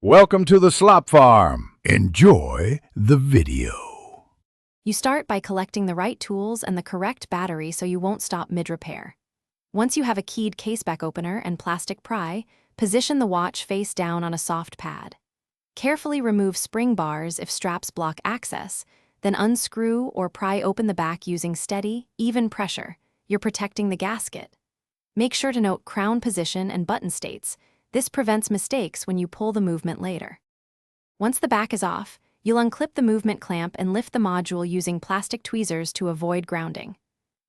Welcome to the Slop Farm. Enjoy the video. You start by collecting the right tools and the correct battery so you won't stop mid-repair. Once you have a keyed caseback opener and plastic pry, position the watch face down on a soft pad. Carefully remove spring bars if straps block access, then unscrew or pry open the back using steady, even pressure. You're protecting the gasket. Make sure to note crown position and button states. This prevents mistakes when you pull the movement later. Once the back is off, you'll unclip the movement clamp and lift the module using plastic tweezers to avoid grounding.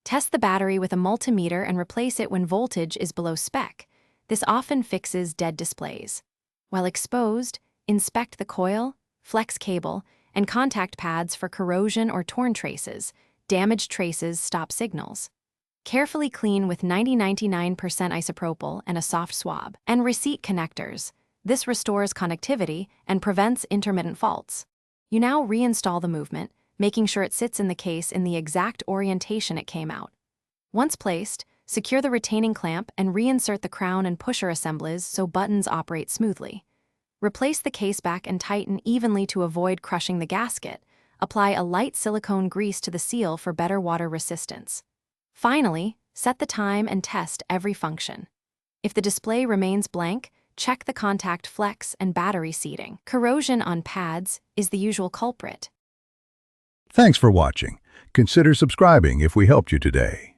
Test the battery with a multimeter and replace it when voltage is below spec. This often fixes dead displays. While exposed, inspect the coil, flex cable, and contact pads for corrosion or torn traces. Damaged traces stop signals. Carefully clean with 99% isopropyl and a soft swab. And receipt connectors. This restores connectivity and prevents intermittent faults. You now reinstall the movement, making sure it sits in the case in the exact orientation it came out. Once placed, secure the retaining clamp and reinsert the crown and pusher assemblies so buttons operate smoothly. Replace the caseback and tighten evenly to avoid crushing the gasket. Apply a light silicone grease to the seal for better water resistance. Finally, set the time and test every function. If the display remains blank, check the contact flex and battery seating. Corrosion on pads is the usual culprit. Thanks for watching. Consider subscribing if we helped you today.